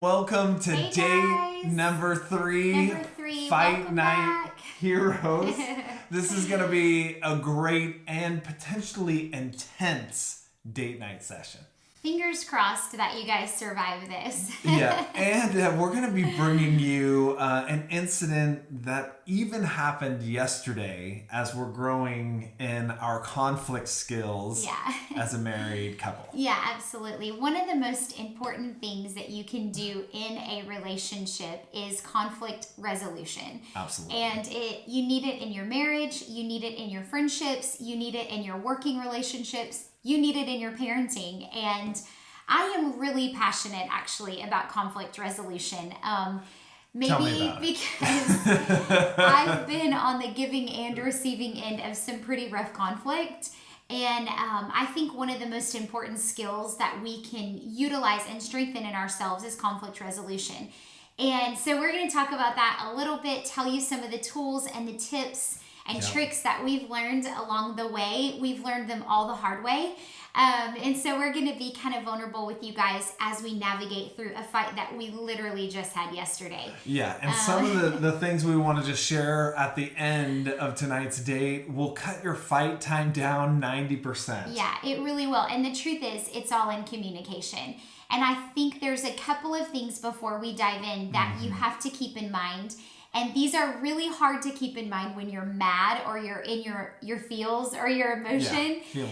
Welcome to Hey day guys. number three, Fight Welcome Night back. Heroes. This is going to be a great and potentially intense date night session. Fingers crossed that you guys survive this. Yeah, and we're going to be bringing you an incident that even happened yesterday as we're growing in our conflict skills as a married couple. Yeah, absolutely. One of the most important things that you can do in a relationship is conflict resolution. Absolutely. And you need it in your marriage, you need it in your friendships, you need it in your working relationships, you need it in your parenting. And I am really passionate actually about conflict resolution. Maybe because I've been on the giving and receiving end of some pretty rough conflict. And I think one of the most important skills that we can utilize and strengthen in ourselves is conflict resolution. And so we're going to talk about that a little bit, tell you some of the tools and the tips and tricks that we've learned along the way. We've learned them all the hard way. And so we're going to be kind of vulnerable with you guys as we navigate through a fight that we literally just had yesterday. Yeah, and some of the things we want to just share at the end of tonight's date will cut your fight time down 90%. Yeah, it really will. And the truth is, it's all in communication. And I think there's a couple of things before we dive in that you have to keep in mind. And these are really hard to keep in mind when you're mad or you're in your feels or your emotion. Yeah,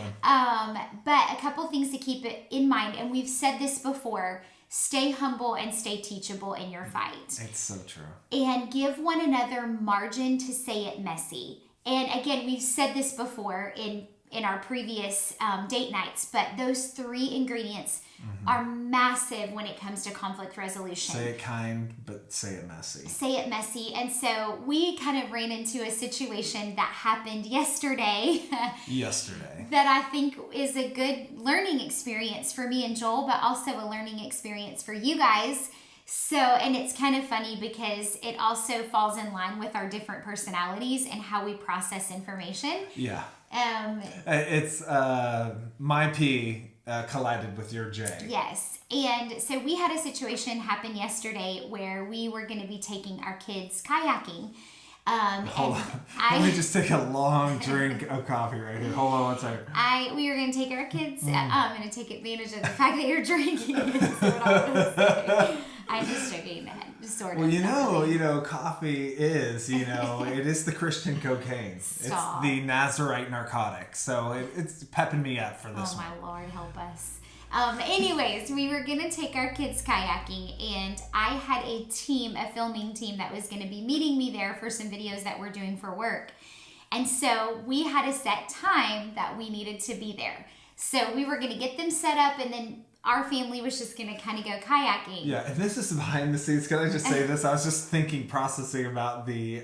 but a couple things to keep it in mind, and we've said this before, stay humble and stay teachable in your fight. It's so true. And give one another margin to say it messy. And again, we've said this before in our previous date nights, but those three ingredients are massive when it comes to conflict resolution. Say it kind, but say it messy. Say it messy. And so we kind of ran into a situation that happened yesterday. That I think is a good learning experience for me and Joel, but also a learning experience for you guys. So, and it's kind of funny because it also falls in line with our different personalities and how we process information. Yeah. It's my P collided with your J. Yes. And so we had a situation happen yesterday where we were going to be taking our kids kayaking. Let me just take a long drink of coffee right here. Hold on one second. We were going to take our kids. I'm going to take advantage of the fact that you're drinking. Is what I was saying. I'm just joking, sort of. Well, you know, coffee is, it is the Christian cocaine. Stop. It's the Nazarite narcotic. So it's pepping me up for this one. Oh, my Lord, help us. Anyways, we were going to take our kids kayaking, and I had a filming team that was going to be meeting me there for some videos that we're doing for work. And so we had a set time that we needed to be there. So we were going to get them set up, and then our family was just going to kind of go kayaking. Yeah, and this is behind the scenes. Can I just say this? I was just processing about the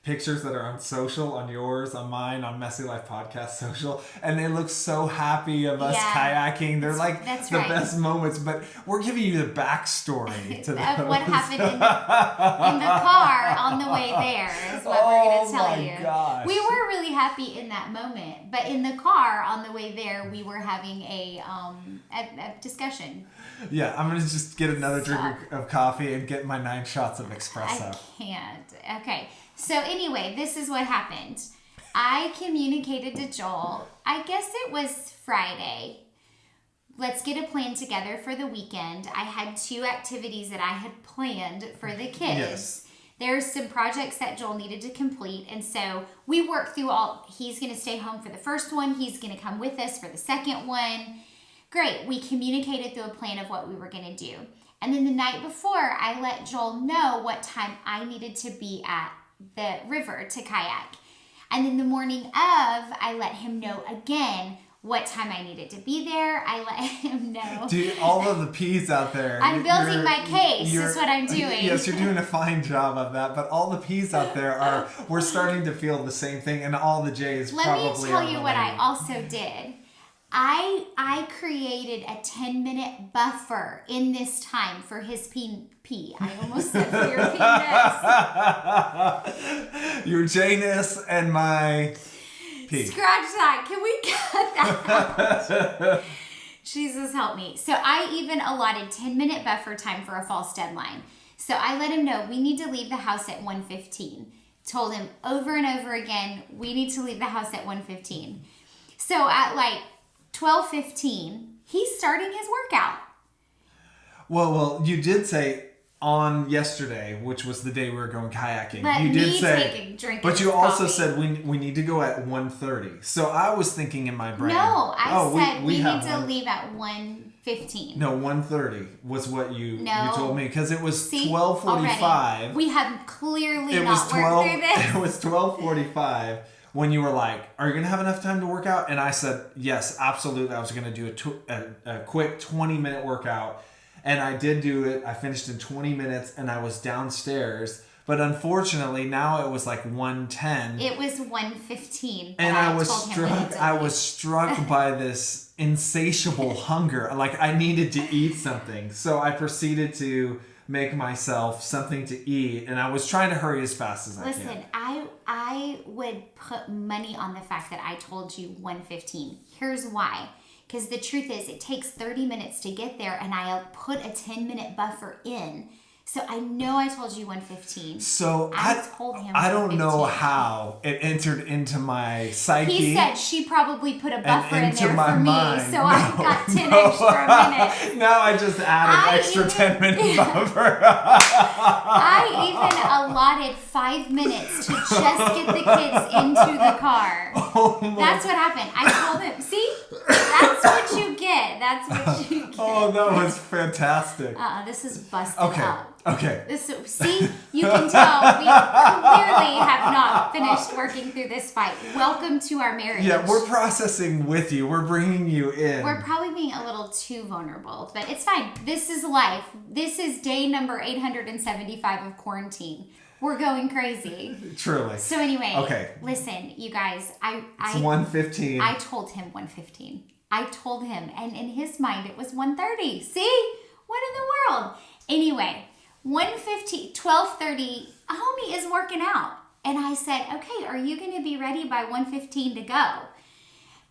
pictures that are on social, on yours, on mine, on Messy Life Podcast social, and they look so happy of us kayaking. They're like the best moments, but we're giving you the backstory to of what happened in the car on the way there is what we're going to tell you. Gosh. We were really happy in that moment, but in the car on the way there, we were having a discussion. Yeah, I'm going to just get another drink of coffee and get my 9 shots of espresso. I can't. Okay. So anyway, this is what happened. I communicated to Joel, I guess it was Friday. Let's get a plan together for the weekend. I had 2 activities that I had planned for the kids. Yes. There's some projects that Joel needed to complete. And so we worked through he's going to stay home for the first one. He's going to come with us for the second one. Great. We communicated through a plan of what we were going to do. And then the night before, I let Joel know what time I needed to be at the river to kayak. And then the morning of, I let him know again what time I needed to be there. I let him know. Dude, all of the P's out there. I'm building my case, is what I'm doing. Yes, you're doing a fine job of that. But all the P's out there we're starting to feel the same thing. And all the J's probably. Let me tell you what I also did. I created a 10-minute buffer in this time for his pee. I almost said for your penis. Your J-ness and my pee. Scratch that. Can we cut that out? Jesus help me. So I even allotted 10-minute buffer time for a false deadline. So I let him know we need to leave the house at 1:15. Told him over and over again, we need to leave the house at 1:15. So at like 12:15, he's starting his workout. Well, you did say on yesterday, which was the day we were going kayaking. Let you did me say, take a drink but of you also coffee. said we need to go at 1:30. So I was thinking in my brain. No, I said we need to have leave at 1:15. No, 1:30 was what you told me because it was See, 12:45. already, we have clearly not worked through this. It was 12:45 when you were like, "Are you gonna have enough time to work out?" And I said, "Yes, absolutely." I was gonna do a quick 20-minute workout. And I did do it. I finished in 20 minutes and I was downstairs. But unfortunately, now it was like 1:10. It was 1:15. And I was struck by this insatiable hunger. Like I needed to eat something. So I proceeded to make myself something to eat. And I was trying to hurry as fast as I can. Listen, I would put money on the fact that I told you 1:15. Here's why. Because the truth is, it takes 30 minutes to get there, and I put a 10-minute buffer in. So I know I told you 1:15. So I told him I don't know 1:15. how it entered into my psyche. He said she probably put a buffer in there my for me, mind. so I got 10 extra minutes. Now I just added extra 10-minute buffer. I even allotted 5 minutes to just get the kids into the car. That's what happened. I told him, see? That's what you get. That's what you get. Oh, that was fantastic. This is busted up. Okay. See, you can tell we clearly have not finished working through this fight. Welcome to our marriage. Yeah, we're processing with you. We're bringing you in. We're probably being a little too vulnerable, but it's fine. This is life. This is day number 875 of quarantine. We're going crazy. Truly. So anyway, okay. Listen, you guys, it's 1:15. I told him 1:15. I told him, and in his mind it was 1:30. See? What in the world? Anyway, 1:15, 12:30, homie is working out. And I said, okay, are you going to be ready by 1:15 to go?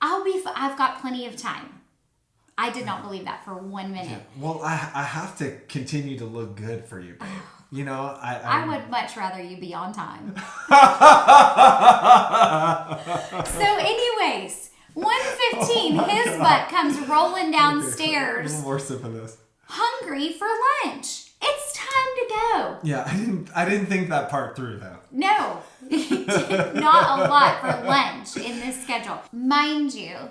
I've got plenty of time. I did not believe that for 1 minute. Yeah. Well, I have to continue to look good for you, babe. You know, I would much rather you be on time. So anyways, 1:15, his butt comes rolling downstairs. A little more sip of this. Hungry for lunch. It's time to go. Yeah, I didn't think that part through though. No, not a lot for lunch in this schedule. Mind you,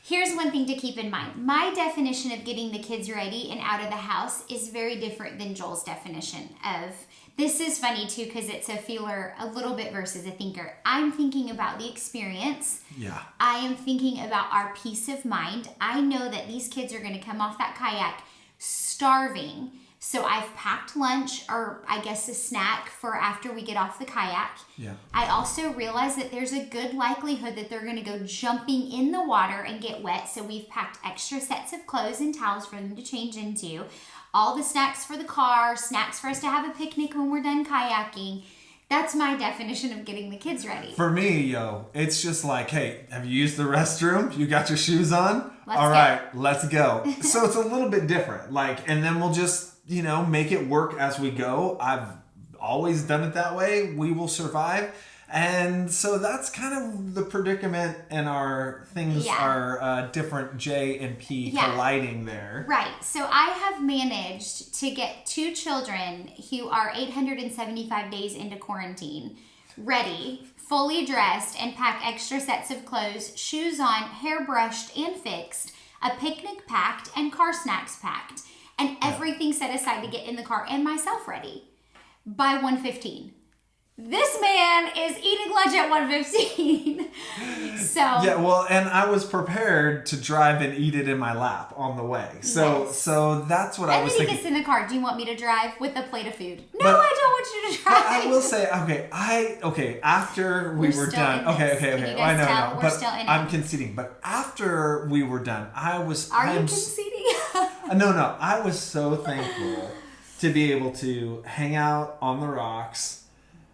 here's one thing to keep in mind. My definition of getting the kids ready and out of the house is very different than Joel's definition of. This is funny too because it's a feeler a little bit versus a thinker. I'm thinking about the experience. Yeah. I am thinking about our peace of mind. I know that these kids are going to come off that kayak starving. So I've packed lunch, or I guess a snack for after we get off the kayak. Yeah. I also realize that there's a good likelihood that they're going to go jumping in the water and get wet. So we've packed extra sets of clothes and towels for them to change into. All the snacks for the car, snacks for us to have a picnic when we're done kayaking. That's my definition of getting the kids ready. For me, it's just like, hey, have you used the restroom? You got your shoes on? All right, let's go. So it's a little bit different. And then we'll just, make it work as we go. I've always done it that way. We will survive. And so that's kind of the predicament, and our things are different J and P colliding there. Right. So I have managed to get 2 children who are 875 days into quarantine ready, fully dressed, and pack extra sets of clothes, shoes on, hair brushed and fixed, a picnic packed, and car snacks packed, and everything set aside to get in the car, and myself ready by 1:15. This man is eating lunch at 1:15. So yeah, well, and I was prepared to drive and eat it in my lap on the way. So that's what I was thinking. And then he gets in the car. Do you want me to drive with a plate of food? No, I don't want you to drive. But I will say, after we were done. Okay. I know. We're still in it. I'm conceding. But after we were done, Are you conceding? No. I was so thankful to be able to hang out on the rocks,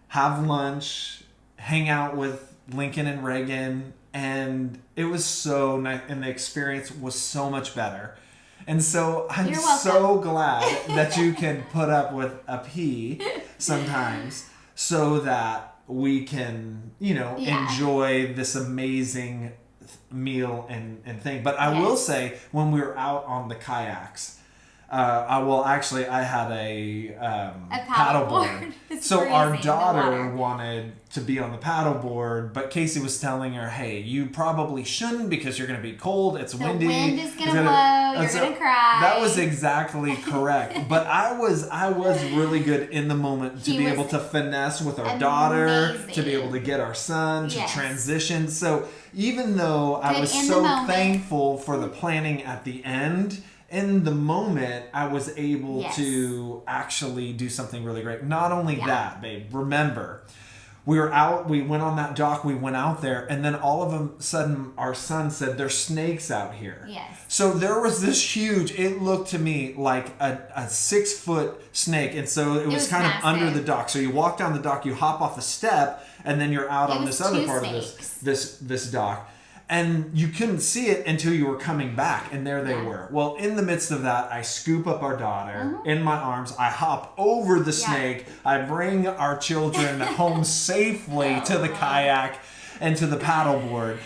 have lunch, hang out with Lincoln and Reagan, and it was so nice, and the experience was so much better. And so I'm You're welcome. so glad that you can put up with a pee sometimes so that we can, enjoy this amazing meal and thing. But I will say, when we were out on the kayaks, I had a paddleboard. So our daughter wanted to be on the paddleboard, but Casey was telling her, "Hey, you probably shouldn't because you're going to be cold. It's windy. The wind is going to blow. You're going to cry." That was exactly correct. But I was really good in the moment to be able to finesse with our daughter, to be able to get our son to transition. So even though I was so thankful for the planning at the end, in the moment, I was able to actually do something really great. Not only that, babe, remember, we were out, we went on that dock, we went out there, and then all of a sudden our son said, "There's snakes out here." Yes. So there was this huge, it looked to me like a 6-foot snake. And so it was kind massive. of under the dock. So you walk down the dock, you hop off a step, and then you're out on this other part of this dock. And you couldn't see it until you were coming back, and there they were. Well, in the midst of that, I scoop up our daughter in my arms. I hop over the snake. I bring our children home safely to the kayak and to the paddleboard.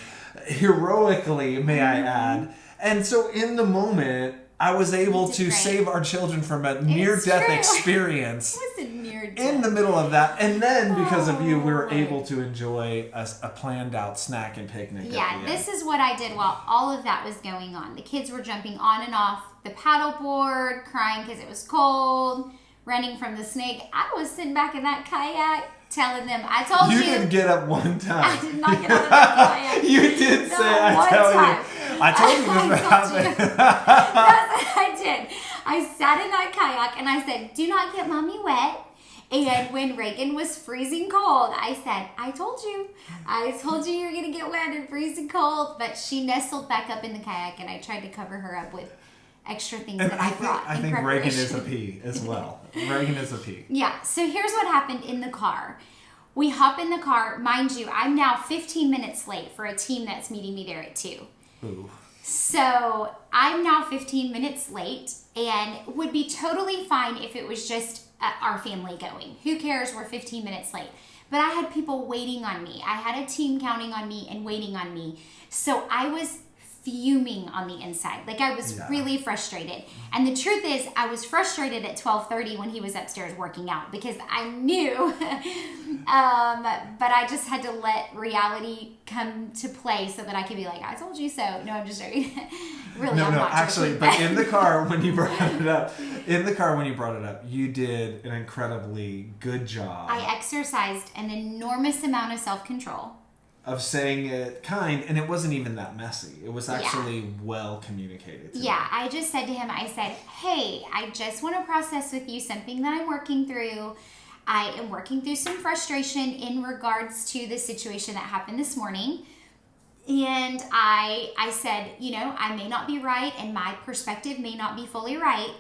Heroically, may I add. And so in the moment, I was able to save our children from a near-death experience. It was a near-death. In the middle of that. And then, because of you, we were able to enjoy a planned-out snack and picnic. Yeah, this is what I did while all of that was going on. The kids were jumping on and off the paddleboard, crying because it was cold, running from the snake. I was sitting back in that kayak telling them, "I told you." You didn't get up one time. I did not get out of that kayak. You did say, "I tell you." I told you this would happen. That's what I did. I sat in that kayak and I said, "Do not get mommy wet." And when Reagan was freezing cold, I said, "I told you you're going to get wet and freezing cold." But she nestled back up in the kayak, and I tried to cover her up with extra things that I brought. I think Reagan is a pea as well. Reagan is a pea. Yeah. So here's what happened in the car. We hop in the car. Mind you, I'm now 15 minutes late for a team that's meeting me there at 2. Ooh. So I'm now 15 minutes late, and would be totally fine if it was just our family going. Who cares? We're 15 minutes late. But I had people waiting on me. I had a team counting on me and waiting on me. So I was fuming on the inside. Like, I was really frustrated. And the truth is, I was frustrated at 12:30 when he was upstairs working out, because I knew, but I just had to let reality come to play so that I could be like, "I told you so." No, I'm just joking. Really, no, I'm not actually, joking. but in the car when you brought it up, you did an incredibly good job. I exercised an enormous amount of self-control. Of saying it kind, and it wasn't even that messy. It was actually well communicated. Yeah, I just said to him, I said, "Hey, I just want to process with you something that I'm working through. I am working through some frustration in regards to the situation that happened this morning." And I said, I may not be right, and my perspective may not be fully right,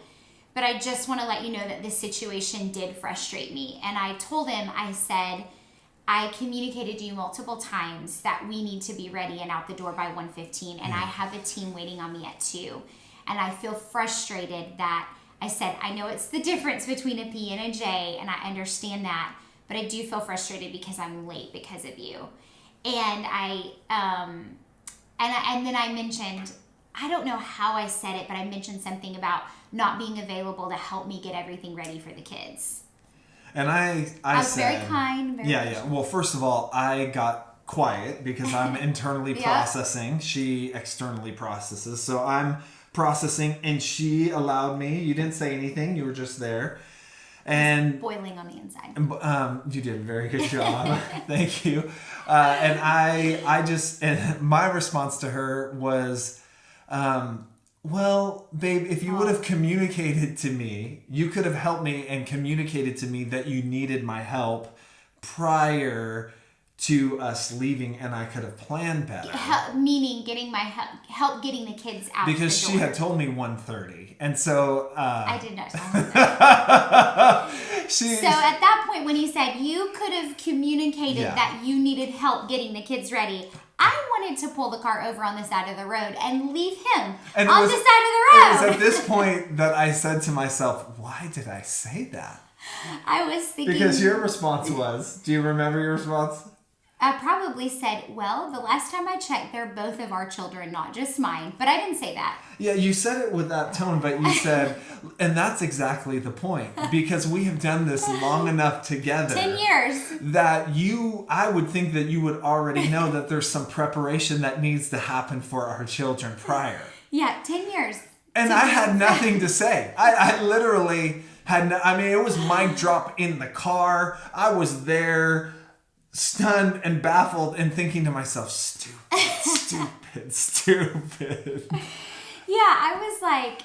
but I just want to let you know that this situation did frustrate me. And I told him, I said, "I communicated to you multiple times that we need to be ready and out the door by 1:15, and I have a team waiting on me at 2. And I feel frustrated that," I said, "I know it's the difference between a P and a J, and I understand that, but I do feel frustrated because I'm late because of you." And and then I mentioned, I don't know how I said it, but I mentioned something about not being available to help me get everything ready for the kids. And I was said, very kind. Very Well, first of all, I got quiet because I'm internally processing. She externally processes. So I'm processing, and she allowed me. You didn't say anything. You were just there. And boiling on the inside. You did a very good job. Thank you. And and my response to her was, "Well, babe, if you would have communicated to me, you could have helped me and communicated to me that you needed my help prior to us leaving, and I could have planned better." Meaning getting my help getting the kids out. Because she had told me 1:30, and so I did not tell her that. So at that point, when he said you could have communicated that you needed help getting the kids ready, I wanted to pull the car over on the side of the road and leave him And on the side of the road. It was at this point that I said to myself, why did I say that? I was thinking... Because your response was, do you remember your response? I probably said, well, the last time I checked, they're both of our children, not just mine. But I didn't say that. Yeah, you said it with that tone, but you said, and that's exactly the point. Because we have done this long enough together. 10 years. That I would think that you would already know that there's some preparation that needs to happen for our children prior. Yeah, 10 years. And I had nothing to say. I literally had, it was mic drop in the car. I was there, stunned and baffled and thinking to myself, stupid. Yeah, I was like,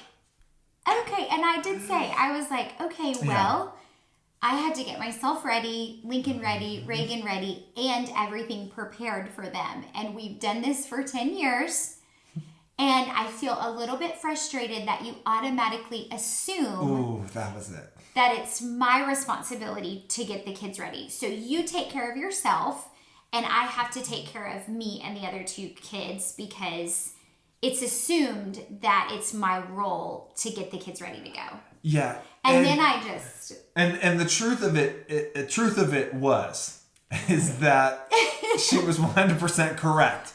okay. And I did say, I was like, okay, well, I had to get myself ready, Lincoln ready, Reagan ready, and everything prepared for them. And we've done this for 10 years. And I feel a little bit frustrated that you automatically assume Ooh, that was it. That it's my responsibility to get the kids ready. So you take care of yourself, and I have to take care of me and the other two kids because it's assumed that it's my role to get the kids ready to go. Yeah. And then I just... And the truth of it is that she was 100% correct.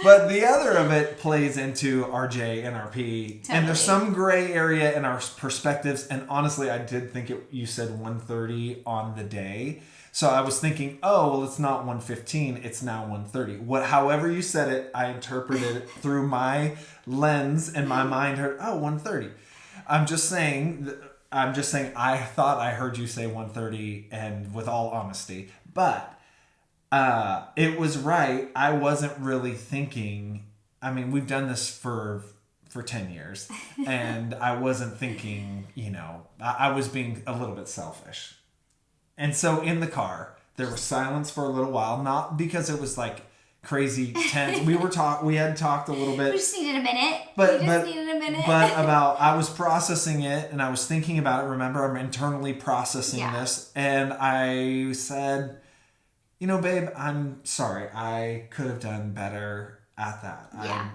But the other of it plays into RJ and RP. Totally. And there's some gray area in our perspectives. And honestly, I did think you said 1:30 on the day. So I was thinking, oh, well, it's not 1:15. It's now 1:30. However you said it, I interpreted it through my lens and my mind heard, 1:30. I'm just saying, I thought I heard you say 1:30 and with all honesty. But... it was right. I wasn't really thinking. We've done this for 10 years, and I wasn't thinking. I was being a little bit selfish, and so in the car there was silence for a little while. Not because it was like crazy tense. We had talked a little bit. We just needed a minute. But about I was processing it, and I was thinking about it. Remember, I'm internally processing this, and I said, babe, I'm sorry. I could have done better at that. Yeah.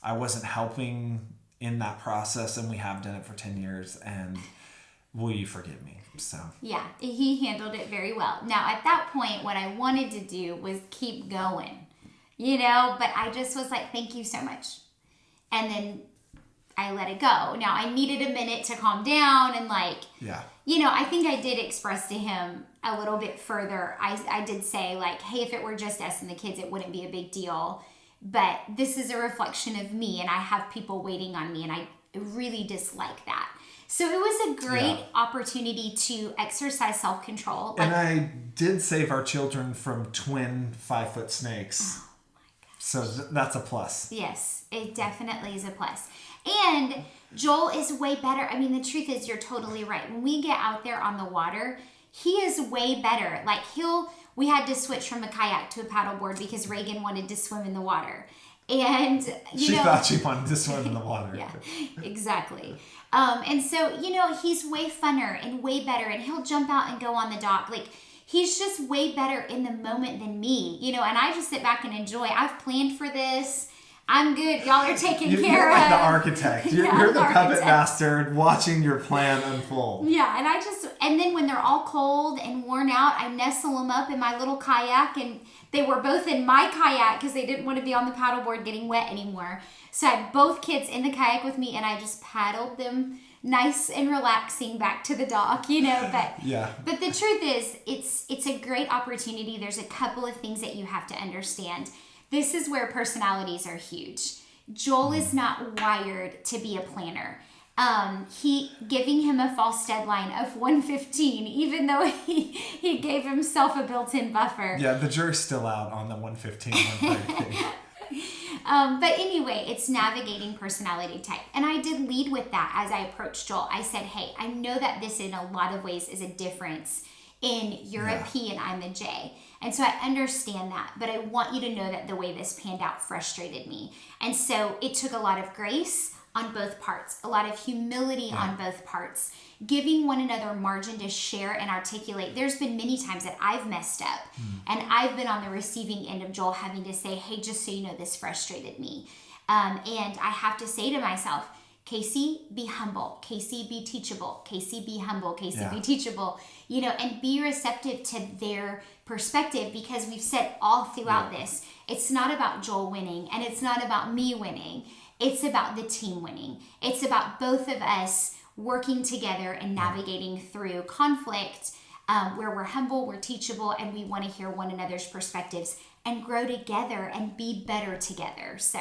I wasn't helping in that process, and we have done it for 10 years, and will you forgive me? So. Yeah, he handled it very well. Now, at that point, what I wanted to do was keep going, but I just was like, thank you so much. And then I let it go. Now, I needed a minute to calm down and I think I did express to him a little bit further. I did say hey, if it were just us and the kids, it wouldn't be a big deal. But this is a reflection of me, and I have people waiting on me, and I really dislike that. So it was a great opportunity to exercise self-control. And I did save our children from twin 5-foot snakes. Oh my gosh. So that's a plus. Yes, it definitely is a plus. And Joel is way better. The truth is, you're totally right. When we get out there on the water, he is way better. We had to switch from a kayak to a paddleboard because Reagan wanted to swim in the water. And, she thought she wanted to swim in the water. Yeah, exactly. And so, he's way funner and way better. And he'll jump out and go on the dock. He's just way better in the moment than me. And I just sit back and enjoy. I've planned for this. I'm good. Y'all are taken care of. You're like the architect. You're the puppet master watching your plan unfold. Yeah, and then when they're all cold and worn out, I nestle them up in my little kayak, and they were both in my kayak because they didn't want to be on the paddleboard getting wet anymore. So I had both kids in the kayak with me, and I just paddled them nice and relaxing back to the dock, but But the truth is, it's a great opportunity. There's a couple of things that you have to understand. This is where personalities are huge. Joel is not wired to be a planner. Giving him a false deadline of 1:15, even though he gave himself a built-in buffer. Yeah, the jury's still out on the 1:15, 1:30. But anyway, it's navigating personality type. And I did lead with that as I approached Joel. I said, hey, I know that this in a lot of ways is a difference in you're a P and I'm a J. And so I understand that, but I want you to know that the way this panned out frustrated me. And so it took a lot of grace, on both parts, a lot of humility on both parts, giving one another margin to share and articulate. There's been many times that I've messed up and I've been on the receiving end of Joel having to say, hey, just so you know, this frustrated me. And I have to say to myself, Casey, be humble. Casey, be teachable. Casey, be humble. Casey, be teachable. You know, and be receptive to their perspective, because we've said all throughout this, it's not about Joel winning and it's not about me winning. It's about the team winning. It's about both of us working together and navigating through conflict, where we're humble, we're teachable, and we want to hear one another's perspectives and grow together and be better together. So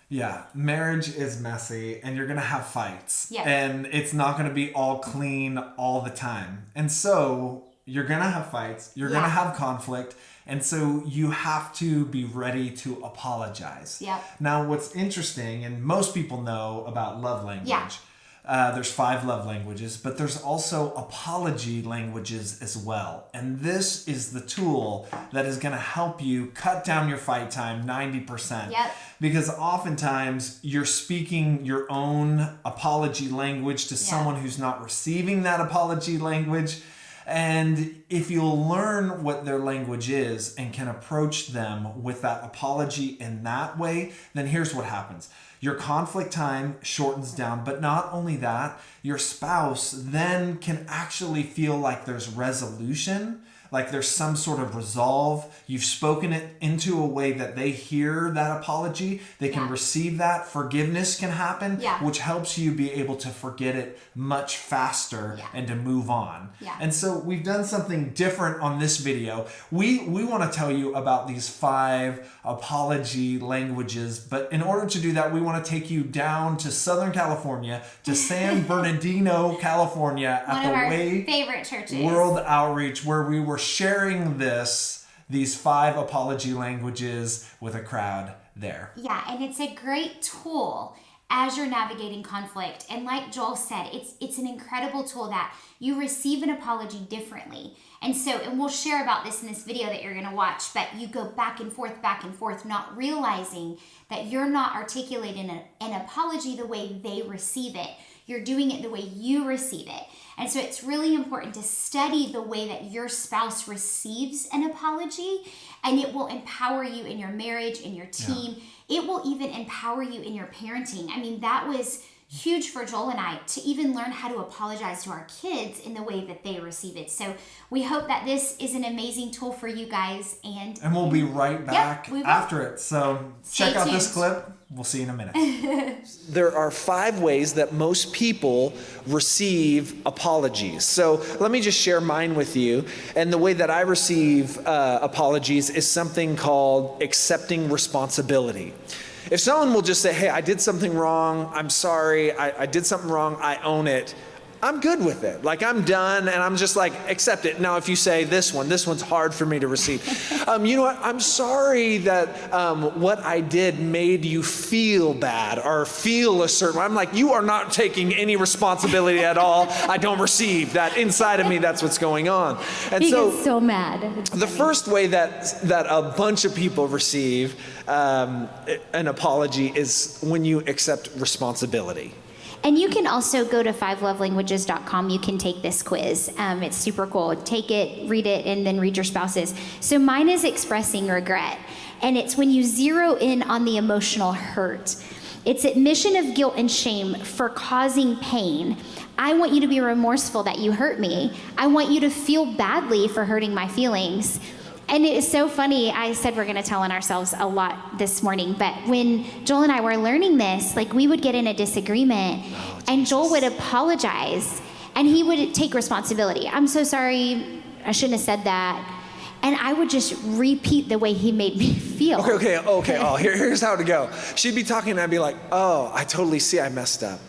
yeah, marriage is messy and you're going to have fights. Yeah. And it's not going to be all clean all the time. And so you're going to have fights, you're going to have conflict. And so you have to be ready to apologize. Yeah. Now, what's interesting, and most people know about love language. Yeah. There's 5 love languages, but there's also apology languages as well. And this is the tool that is going to help you cut down your fight time 90%. Yep. Because oftentimes you're speaking your own apology language to someone who's not receiving that apology language. And if you'll learn what their language is and can approach them with that apology in that way, then here's what happens. Your conflict time shortens down, but not only that, your spouse then can actually feel like there's resolution, like there's some sort of resolve. You've spoken it into a way that they hear that apology. They can receive that. Forgiveness can happen, which helps you be able to forget it much faster and to move on. Yeah. And so we've done something different on this video. We want to tell you about these 5 apology languages, but in order to do that, we want to take you down to Southern California, to San Bernardino, California, at one of our Way favorite churches, World Outreach, where we were sharing these 5 apology languages with a crowd there. Yeah, and it's a great tool as you're navigating conflict. And like Joel said, it's an incredible tool that you receive an apology differently. And we'll share about this in this video that you're going to watch, but you go back and forth, not realizing that you're not articulating an apology the way they receive it. You're doing it the way you receive it. And so it's really important to study the way that your spouse receives an apology, and it will empower you in your marriage, in your team. Yeah. It will even empower you in your parenting. I mean, that was huge for Joel and I to even learn how to apologize to our kids in the way that they receive it. So we hope that this is an amazing tool for you guys. And we'll be right back after it. So check out this clip. We'll see you in a minute. There are 5 ways that most people receive apologies. So let me just share mine with you. And the way that I receive apologies is something called accepting responsibility. If someone will just say, hey, I did something wrong, I'm sorry, I did something wrong, I own it, I'm good with it. Like, I'm done, and I'm just like, accept it. Now, if you say this one's hard for me to receive. You know what? I'm sorry that what I did made you feel bad or feel a certain way. I'm like, you are not taking any responsibility at all. I don't receive that. Inside of me, that's what's going on. And he gets so mad. The first way that a bunch of people receive an apology is when you accept responsibility. And you can also go to 5lovelanguages.com. You can take this quiz. It's super cool. Take it, read it, and then read your spouse's. So mine is expressing regret. And it's when you zero in on the emotional hurt. It's admission of guilt and shame for causing pain. I want you to be remorseful that you hurt me. I want you to feel badly for hurting my feelings. And it is so funny. I said we're going to tell on ourselves a lot this morning, but when Joel and I were learning this, like, we would get in a disagreement, and Joel would apologize, and he would take responsibility. I'm so sorry. I shouldn't have said that. And I would just repeat the way he made me feel. Okay. Oh, here's how to go. She'd be talking, and I'd be like, oh, I totally see I messed up.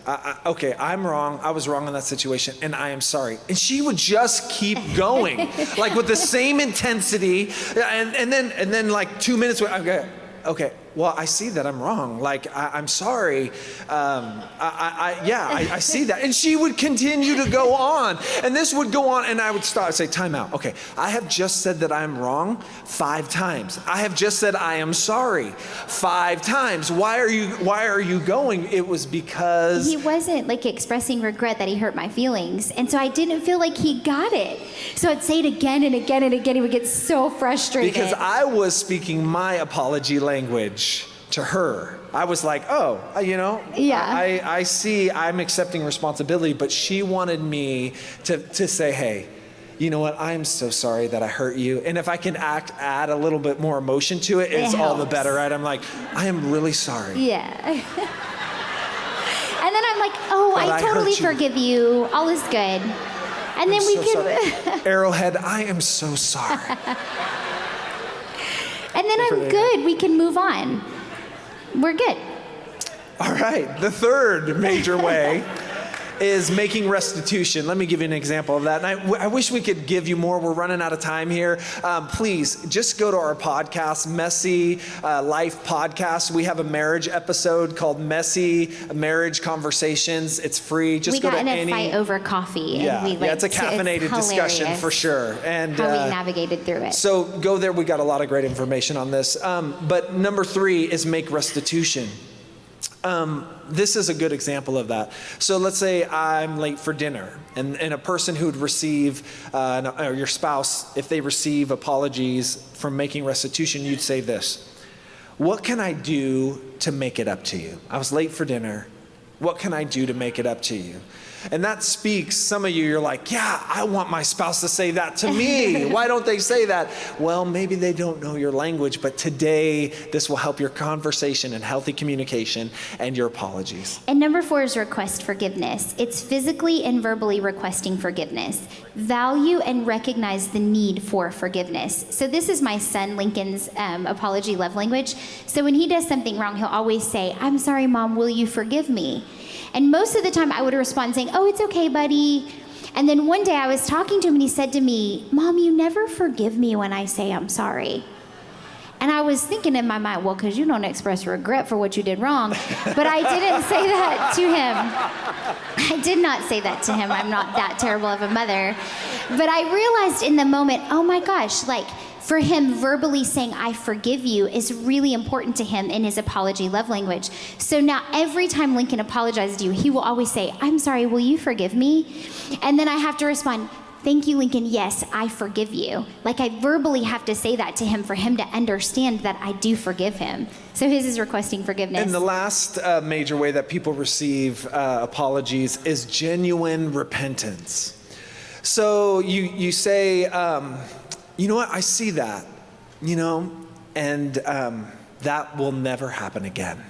Okay, I'm wrong. I was wrong in that situation, and I am sorry. And she would just keep going, like with the same intensity. And then like 2 minutes, okay, well, I see that I'm wrong. Like, I'm sorry. I see that. And she would continue to go on. And this would go on, and I would stop and say, time out. Okay, I have just said that I'm wrong 5 times. I have just said I am sorry 5 times. Why are you going? It was because he wasn't like expressing regret that he hurt my feelings. And so I didn't feel like he got it. So I'd say it again and again and again. He would get so frustrated. Because I was speaking my apology language to her. I was like, oh, Yeah. I see I'm accepting responsibility, but she wanted me to say, hey, you know what? I'm so sorry that I hurt you. And if I can add a little bit more emotion to it, it's all the better, right? I'm like, I am really sorry. Yeah. And then I'm like, oh, But I totally forgive you. All is good. And then we can. Arrowhead, I am so sorry. And then I'm good. We can move on. We're good. All right. The third major way is making restitution. Let me give you an example of that. And I wish we could give you more. We're running out of time here. Please just go to our podcast, Messy Life Podcast. We have a marriage episode called Messy Marriage Conversations. It's free. Just go to any. We got in a fight over coffee. Yeah, and it's a caffeinated discussion for sure. And how we navigated through it. So go there. We got a lot of great information on this. But number 3 is make restitution. This is a good example of that. So let's say I'm late for dinner, and a person who would receive, or your spouse, if they receive apologies from making restitution, you'd say this: what can I do to make it up to you? I was late for dinner. What can I do to make it up to you? And that speaks, some of you're like, yeah, I want my spouse to say that to me. Why don't they say that? Well, maybe they don't know your language, but today this will help your conversation and healthy communication and your apologies. And number 4 is request forgiveness. It's physically and verbally requesting forgiveness. Value and recognize the need for forgiveness. So this is my son Lincoln's apology love language. So when he does something wrong, he'll always say, I'm sorry, Mom, will you forgive me? And most of the time I would respond saying, oh, it's okay, buddy. And then one day I was talking to him and he said to me, Mom, you never forgive me when I say I'm sorry. And I was thinking in my mind, well, because you don't express regret for what you did wrong. But I didn't say that to him. I did not say that to him. I'm not that terrible of a mother. But I realized in the moment, oh my gosh, like, for him, verbally saying, I forgive you is really important to him in his apology love language. So now every time Lincoln apologizes to you, he will always say, I'm sorry, will you forgive me? And then I have to respond, thank you, Lincoln, yes, I forgive you. Like I verbally have to say that to him for him to understand that I do forgive him. So his is requesting forgiveness. And the last major way that people receive apologies is genuine repentance. So you say, you know what, I see that, and that will never happen again.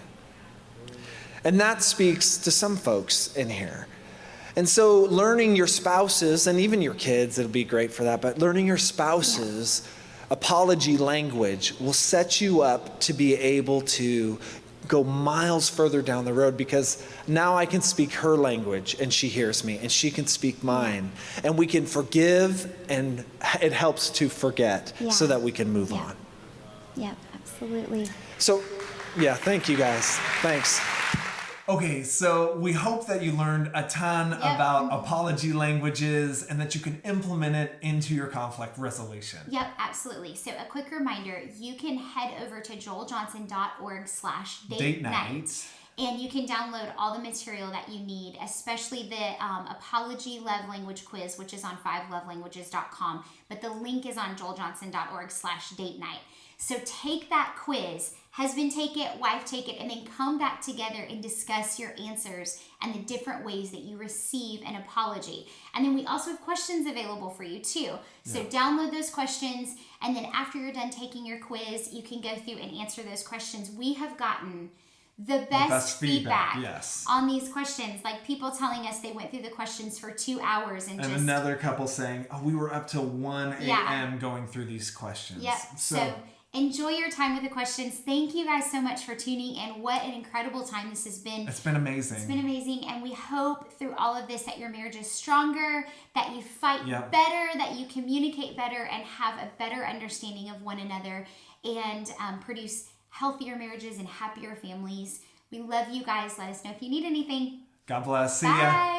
And that speaks to some folks in here. And so learning your spouses, and even your kids, it'll be great for that, but learning your spouses' apology language will set you up to be able to go miles further down the road, because now I can speak her language and she hears me, and she can speak mine, and we can forgive, and it helps to forget so that we can move on. Yeah, absolutely. So, thank you guys. Thanks. Okay, so we hope that you learned a ton about apology languages and that you can implement it into your conflict resolution. Yep, absolutely. So a quick reminder, you can head over to joeljohnson.org/date night. And you can download all the material that you need, especially the apology love language quiz, which is on 5lovelanguages.com. But the link is on joeljohnson.org/date night. So take that quiz, husband take it, wife take it, and then come back together and discuss your answers and the different ways that you receive an apology. And then we also have questions available for you too. So download those questions, and then after you're done taking your quiz, you can go through and answer those questions. We have gotten the best feedback on these questions. Like people telling us they went through the questions for 2 hours and just... another couple saying, oh, we were up till 1 a.m. going through these questions. Yep. So enjoy your time with the questions. Thank you guys so much for tuning in. What an incredible time this has been. It's been amazing. It's been amazing. And we hope through all of this that your marriage is stronger, that you fight better, that you communicate better, and have a better understanding of one another, and produce healthier marriages and happier families. We love you guys. Let us know if you need anything. God bless. See ya. Bye.